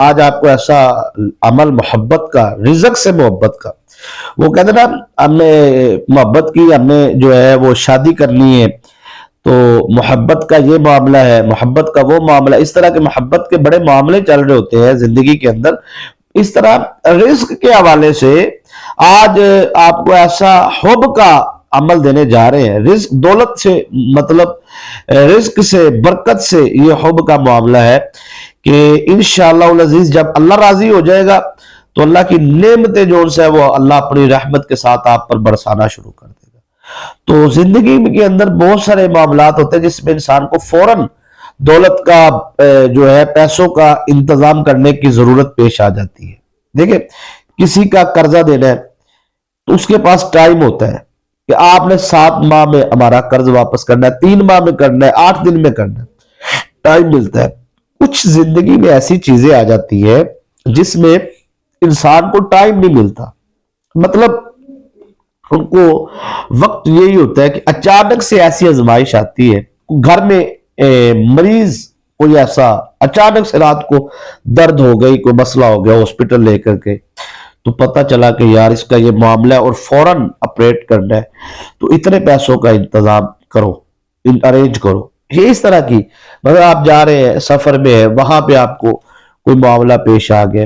آج آپ کو ایسا عمل محبت کا، رزق سے محبت کا، وہ کہتے ہیں نا ہم نے محبت کی، ہم نے جو ہے وہ شادی کرنی ہے تو محبت کا یہ معاملہ ہے، محبت کا وہ معاملہ، اس طرح کے محبت کے بڑے معاملے چل رہے ہوتے ہیں زندگی کے اندر۔ اس طرح رزق کے حوالے سے آج آپ کو ایسا حب کا عمل دینے جا رہے ہیں۔ رزق دولت سے مطلب، رزق سے، برکت سے یہ حب کا معاملہ ہے کہ انشاءاللہ العزیز جب اللہ راضی ہو جائے گا تو اللہ کی نعمتیں جو ان سے وہ اللہ اپنی رحمت کے ساتھ آپ پر برسانا شروع کر دے گا۔ تو زندگی کے اندر بہت سارے معاملات ہوتے ہیں جس میں انسان کو فوراً دولت کا جو ہے پیسوں کا انتظام کرنے کی ضرورت پیش آ جاتی ہے۔ دیکھیں کسی کا قرضہ دینا ہے تو اس کے پاس ٹائم ہوتا ہے کہ آپ نے 7 ماہ میں ہمارا قرض واپس کرنا ہے، 3 ماہ میں کرنا ہے، 8 دن میں کرنا ہے، ٹائم ملتا ہے۔ کچھ زندگی میں ایسی چیزیں آ جاتی ہیں جس میں انسان کو ٹائم نہیں ملتا، مطلب ان کو وقت یہی ہوتا ہے کہ اچانک سے ایسی آزمائش آتی ہے، گھر میں مریض کوئی ایسا اچانک سے رات کو درد ہو گئی، کوئی مسئلہ ہو گیا، ہاسپٹل لے کر کے تو پتہ چلا کہ یار اس کا یہ معاملہ ہے اور فوراً آپریٹ کرنا ہے، تو اتنے پیسوں کا انتظام کرو، ارینج کرو۔ یہ اس طرح کی مگر آپ جا رہے ہیں سفر میں ہے، وہاں پہ آپ کو کوئی معاملہ پیش آ گیا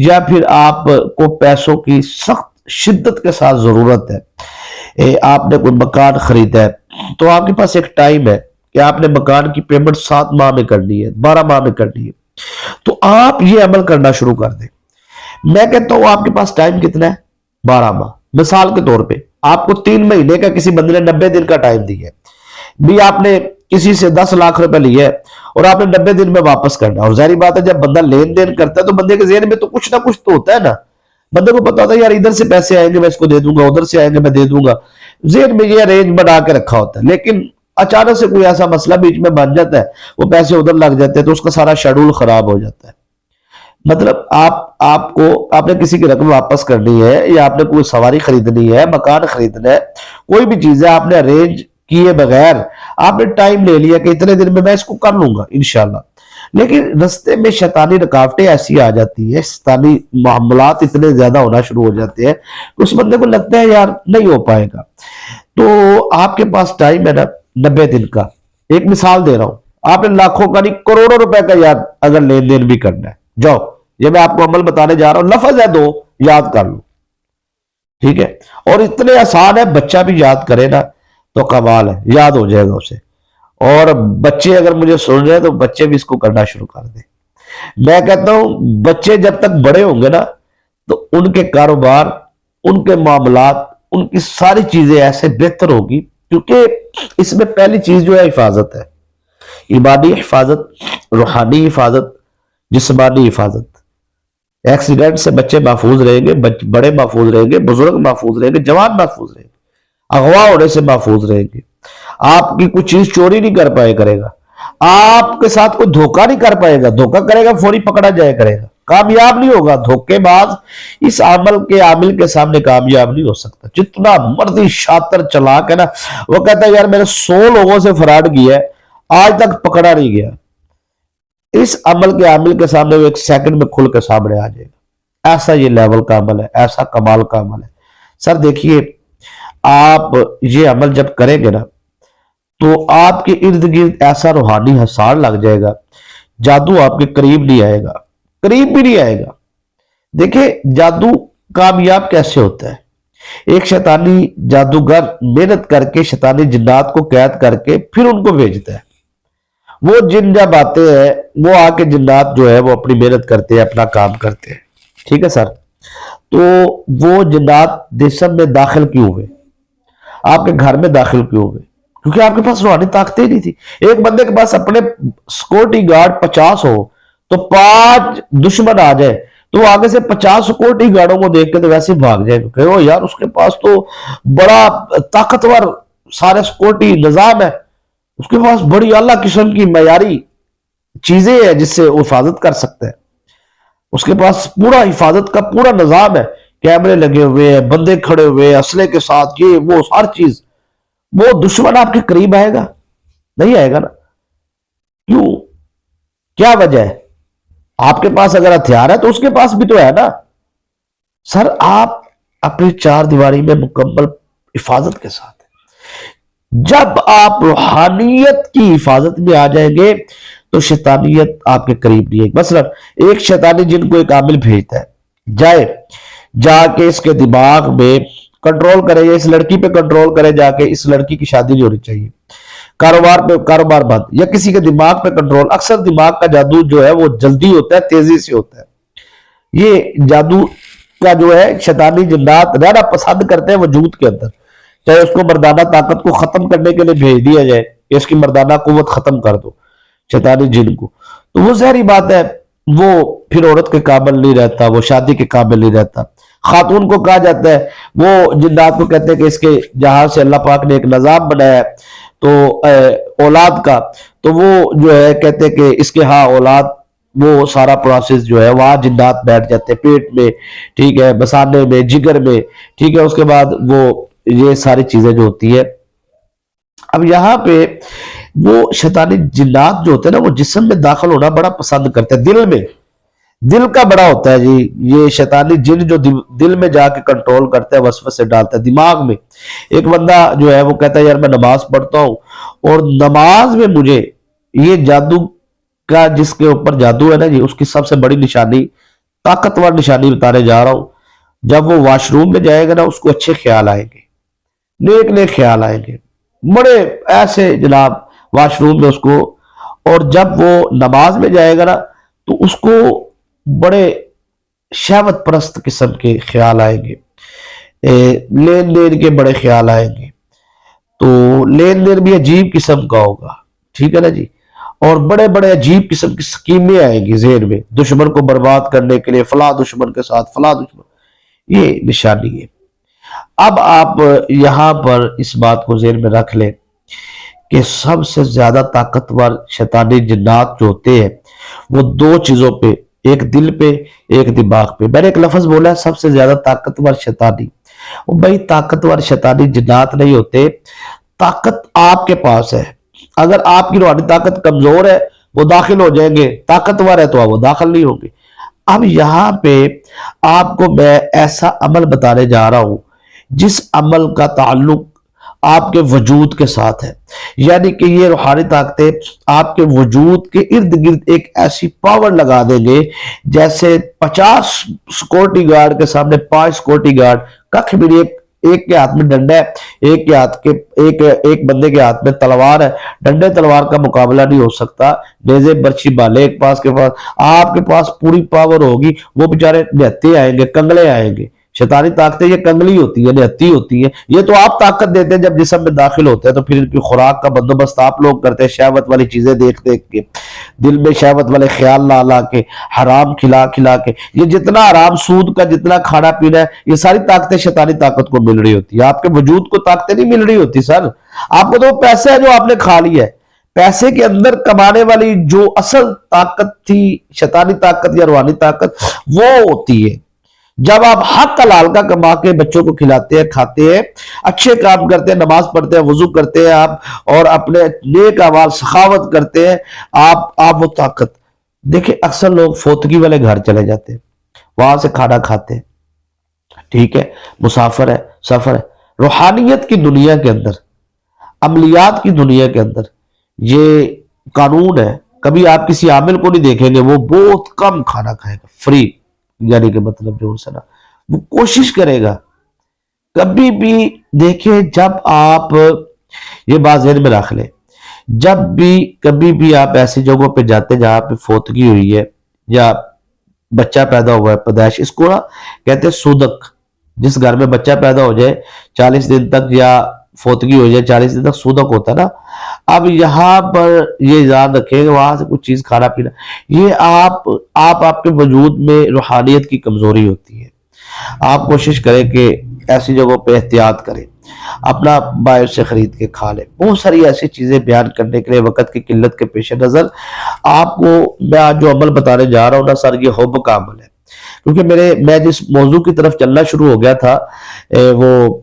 یا پھر آپ کو پیسوں کی سخت شدت کے ساتھ ضرورت ہے، آپ نے کوئی مکان خریدا ہے تو آپ کے پاس ایک ٹائم ہے کہ آپ نے مکان کی پیمنٹ 7 ماہ میں کرنی ہے، 12 ماہ میں کرنی ہے، تو آپ یہ عمل کرنا شروع کر دیں۔ میں کہتا ہوں آپ کے پاس ٹائم کتنا ہے؟ 12 ماہ۔ مثال کے طور پہ آپ کو 3 مہینے کا کسی بندے نے 90 دن کا ٹائم دیا ہے، بھی آپ نے کسی سے 10 لاکھ روپے لیے ہے اور آپ نے 90 دن میں واپس کرنا، اور ظاہری بات ہے جب بندہ لین دین کرتا ہے تو بندے کے ذہن میں تو کچھ نہ کچھ تو ہوتا ہے نا، بندے کو پتا ہوتا ہے یار ادھر سے پیسے آئیں گے میں اس کو دے دوں گا، ادھر سے آئیں گے میں دے دوں گا، ذہن میں یہ ارینج بنا کے رکھا ہوتا ہے۔ لیکن اچانک سے کوئی ایسا مسئلہ بیچ میں بن جاتا ہے، وہ پیسے ادھر لگ جاتے ہیں تو اس کا سارا شیڈول خراب ہو جاتا ہے۔ مطلب آپ نے کسی کی رقم واپس کرنی ہے یا آپ نے کوئی سواری خریدنی ہے، مکان خریدنا ہے، کوئی بھی چیز ہے، آپ نے ارینج کیے بغیر آپ نے ٹائم لے لیا کہ اتنے دن میں اس کو کر لوں گا انشاءاللہ، لیکن رستے میں شیطانی رکاوٹیں ایسی آ جاتی ہیں، شیطانی معاملات اتنے زیادہ ہونا شروع ہو جاتے ہیں کہ اس بندے کو لگتا ہے یار نہیں ہو پائے گا۔ تو آپ کے پاس ٹائم ہے نا 90 دن کا، ایک مثال دے رہا ہوں، آپ نے لاکھوں کا نہیں کروڑوں روپے کا یاد اگر لین دین بھی کرنا ہے، جاؤ یہ میں آپ کو عمل بتانے جا رہا ہوں، لفظ ہے 2 یاد کر لو، ٹھیک ہے؟ اور اتنے آسان ہے، بچہ بھی یاد کرے نا تو کمال ہے، یاد ہو جائے گا اسے۔ اور بچے اگر مجھے سن رہے ہیں تو بچے بھی اس کو کرنا شروع کر دیں۔ میں کہتا ہوں بچے جب تک بڑے ہوں گے نا تو ان کے کاروبار، ان کے معاملات، ان کی ساری چیزیں ایسے بہتر ہوگی، کیونکہ اس میں پہلی چیز جو ہے حفاظت ہے، ایمانی حفاظت، روحانی حفاظت، جسمانی حفاظت۔ ایکسیڈنٹ سے بچے محفوظ رہیں گے، بڑے محفوظ رہیں گے، بزرگ محفوظ رہیں گے، جوان محفوظ رہیں گے، اغوا ہونے سے محفوظ رہیں گے، آپ کی کوئی چیز چوری نہیں کر پائے کرے گا، آپ کے ساتھ کوئی دھوکہ نہیں کر پائے گا، دھوکہ کرے گا فوری پکڑا جائے کرے گا، کامیاب نہیں ہوگا، دھوکے باز اس عمل کے عامل کے سامنے کامیاب نہیں ہو سکتا، جتنا مرضی شاطر چلاک ہے نا، وہ کہتا ہے یار میں نے 100 لوگوں سے فراڈ کیا ہے آج تک پکڑا نہیں گیا، اس عمل کے عامل کے سامنے وہ 1 سیکنڈ میں کھل کے سامنے آ جائے گا۔ ایسا یہ لیول کا عمل ہے، ایسا کمال کا عمل ہے۔ سر دیکھیے آپ یہ عمل جب کریں گے نا تو آپ کے ارد گرد ایسا روحانی حصار لگ جائے گا، جادو آپ کے قریب نہیں آئے گا، قریب بھی نہیں آئے گا۔ دیکھیں جادو کامیاب کیسے ہوتا ہے؟ ایک شیطانی جادوگر محنت کر کے شیطانی جنات کو قید کر کے پھر ان کو بھیجتا ہے، وہ جن جب آتے ہیں وہ آ کے جنات جو ہے وہ اپنی محنت کرتے ہیں، اپنا کام کرتے ہیں، ٹھیک ہے سر؟ تو وہ جنات جسم میں داخل کیوں ہوئے، آپ کے گھر میں داخل کیوں ہوئے؟ کیونکہ آپ کے پاس روحانی طاقتیں نہیں تھی۔ ایک بندے کے پاس اپنے سیکورٹی گارڈ 50 ہو تو 5 دشمن آ جائے تو وہ آگے سے 50 سیکورٹی گارڈوں کو دیکھ کے تو ویسے بھاگ جائے کہ او یار اس کے پاس تو بڑا طاقتور سارے سیکورٹی نظام ہے، اس کے پاس بڑی اعلیٰ قسم کی معیاری چیزیں ہیں جس سے وہ حفاظت کر سکتے ہیں، اس کے پاس پورا حفاظت کا پورا نظام ہے، کیمرے لگے ہوئے ہیں، بندے کھڑے ہوئے ہیں اسلحے کے ساتھ، یہ وہ ہر چیز۔ وہ دشمن آپ کے قریب آئے گا؟ نہیں آئے گا نا۔ کیوں؟ کیا وجہ ہے؟ آپ کے پاس اگر ہتھیار ہے تو اس کے پاس بھی تو ہے نا. سر آپ اپنی چار دیواری میں مکمل حفاظت کے ساتھ ہیں. جب آپ روحانیت کی حفاظت میں آ جائیں گے تو شیطانیت آپ کے قریب نہیں ہے. مثلا ایک شیطانی جن کو ایک عامل بھیجتا ہے، جا کے اس کے دماغ میں کنٹرول کرے، یا اس لڑکی پہ کنٹرول کرے، جا کے اس لڑکی کی شادی نہیں ہونی چاہیے، کاروبار بند، یا کسی کے دماغ پہ کنٹرول. اکثر دماغ کا جادو جو ہے وہ جلدی ہوتا ہے، تیزی سے ہوتا ہے. یہ جادو کا جو ہے شیطانی جنات رہنا پسند کرتے ہیں وجود کے اندر، چاہے اس کو مردانہ طاقت کو ختم کرنے کے لیے بھیج دیا جائے کہ اس کی مردانہ قوت ختم کر دو شیطانی جن کو، تو وہ ظاہری بات ہے وہ پھر عورت کے قابل نہیں رہتا، وہ شادی کے قابل نہیں رہتا. خاتون کو کہا جاتا ہے، وہ جنات کو کہتے ہیں کہ اس کے جہاں سے اللہ پاک نے ایک نظام بنایا ہے تو اولاد کا، تو وہ جو ہے کہتے ہیں کہ اس کے ہاں اولاد، وہ سارا پروسیس جو ہے وہاں جنات بیٹھ جاتے ہیں پیٹ میں، ٹھیک ہے، بسانے میں، جگر میں، ٹھیک ہے. اس کے بعد وہ یہ ساری چیزیں جو ہوتی ہے. اب یہاں پہ وہ شیطانی جنات جو ہوتے ہیں نا، وہ جسم میں داخل ہونا بڑا پسند کرتے ہیں، دل میں، دل کا بڑا ہوتا ہے جی یہ شیطانی جن، جو دل میں جا کے کنٹرول کرتا ہے، وسوسے ڈالتا ہے دماغ میں. ایک بندہ جو ہے وہ کہتا ہے یار میں نماز پڑھتا ہوں اور نماز میں مجھے یہ جادو کا، جس کے اوپر جادو ہے نا جی، اس کی سب سے بڑی نشانی، طاقتور نشانی بتانے جا رہا ہوں. جب وہ واش روم میں جائے گا نا، اس کو اچھے خیال آئیں گے، نیک نیک خیال آئیں گے، بڑے ایسے جناب واش روم میں اس کو. اور جب وہ نماز میں جائے گا نا تو اس کو بڑے شہوت پرست قسم کے خیال آئیں گے، لین دین کے بڑے خیال آئیں گے. تو لین دین بھی عجیب قسم کا ہوگا، ٹھیک ہے نا جی. اور بڑے بڑے عجیب قسم کی سکیمیں آئیں گی ذہن میں، دشمن کو برباد کرنے کے لیے، فلاں دشمن کے ساتھ فلاں دشمن، یہ نشانی ہے. اب آپ یہاں پر اس بات کو ذہن میں رکھ لیں کہ سب سے زیادہ طاقتور شیطانی جنات جو ہوتے ہیں وہ دو چیزوں پہ، ایک دل پہ، ایک دماغ پہ. میں نے ایک لفظ بولا ہے سب سے زیادہ طاقتور شیطانی، وہ بھائی طاقتور شیطانی جنات نہیں ہوتے، طاقت آپ کے پاس ہے. اگر آپ کی روحانی طاقت کمزور ہے وہ داخل ہو جائیں گے، طاقتور ہے تو وہ داخل نہیں ہوں گے. اب یہاں پہ آپ کو میں ایسا عمل بتانے جا رہا ہوں جس عمل کا تعلق آپ کے وجود کے ساتھ ہے، یعنی کہ یہ روحانی طاقتیں آپ کے وجود کے ارد گرد ایک ایسی پاور لگا دیں گے جیسے 50 سیکورٹی گارڈ کے سامنے 5 سیکورٹی گارڈ ککھ بھی نہیں. ایک کے ہاتھ میں ڈنڈا ہے، ایک بندے کے ہاتھ میں تلوار ہے، ڈنڈے تلوار کا مقابلہ نہیں ہو سکتا. نیزے برچی بالے ایک پاس کے پاس، آپ کے پاس پوری پاور ہوگی. وہ بیچارے نہتے آئیں گے، کنگلے آئیں گے. شیطانی طاقتیں یہ کنگلی ہوتی ہے، نہتی ہوتی ہے. یہ تو آپ طاقت دیتے ہیں جب جسم میں داخل ہوتے ہیں، تو پھر ان کی خوراک کا بندوبست آپ لوگ کرتے ہیں، شہوت والی چیزیں دیکھ دیکھ کے، دل میں شہوت والے خیال لا لا کے، حرام کھلا کھلا کے. یہ جتنا حرام سود کا جتنا کھانا پینا ہے، یہ ساری طاقتیں شیطانی طاقت کو مل رہی ہوتی ہے. آپ کے وجود کو طاقتیں نہیں مل رہی ہوتی سر. آپ کو تو وہ پیسے ہے جو آپ نے کھا لیا ہے. پیسے کے اندر کمانے والی جو اصل طاقت تھی، شیطانی طاقت یا روحانی طاقت، وہ ہوتی ہے جب آپ حق حلال کا کما کے بچوں کو کھلاتے ہیں، کھاتے ہیں، اچھے کام کرتے ہیں، نماز پڑھتے ہیں، وضو کرتے ہیں آپ، اور اپنے نیک اعمال سخاوت کرتے ہیں. آپ وہ طاقت دیکھیں. اکثر لوگ فوتگی والے گھر چلے جاتے ہیں، وہاں سے کھانا کھاتے ہیں، ٹھیک ہے، مسافر ہے، سفر ہے. روحانیت کی دنیا کے اندر، عملیات کی دنیا کے اندر یہ قانون ہے، کبھی آپ کسی عامل کو نہیں دیکھیں گے وہ بہت کم کھانا کھائے گا فری، یعنی کہ مطلب جو سنا وہ کوشش کرے گا. کبھی بھی دیکھیں، جب آپ یہ بات ذہن میں رکھ لیں، جب بھی کبھی بھی آپ ایسی جگہوں پہ جاتے ہیں جہاں پہ فوتگی ہوئی ہے یا بچہ پیدا ہوا ہے، پیدائش، اس کو نا کہتے ہیں سودک. جس گھر میں بچہ پیدا ہو جائے 40 دن تک، یا فوتگی ہو جائے 40 دن تک، سودک ہوتا ہے نا. اب یہاں پر یہ یاد رکھیں کہ وہاں سے کچھ چیز کھانا پینا، یہ آپ کے وجود میں روحانیت کی کمزوری ہوتی ہے. آپ کوشش کریں کہ ایسی جگہوں پہ احتیاط کریں، اپنا باہر سے خرید کے کھا لیں. بہت ساری ایسی چیزیں بیان کرنے کے لیے وقت کی قلت کے پیش نظر آپ کو میں آج جو عمل بتانے جا رہا ہوں نا سر، یہ حب کا عمل ہے. کیونکہ میں جس موضوع کی طرف چلنا شروع ہو گیا تھا وہ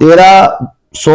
1300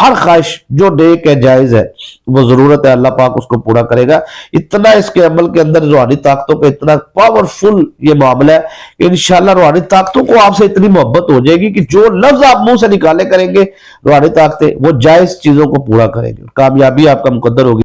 ہر خواہش جو نیک ہے جائز ہے وہ ضرورت ہے اللہ پاک اس کو پورا کرے گا. اتنا اس کے عمل کے اندر روحانی طاقتوں کا اتنا پاورفل یہ معاملہ ہے کہ انشاءاللہ روحانی طاقتوں کو آپ سے اتنی محبت ہو جائے گی کہ جو لفظ آپ منہ سے نکالے کریں گے روحانی طاقتیں وہ جائز چیزوں کو پورا کریں گے, کامیابی آپ کا مقدر ہوگی.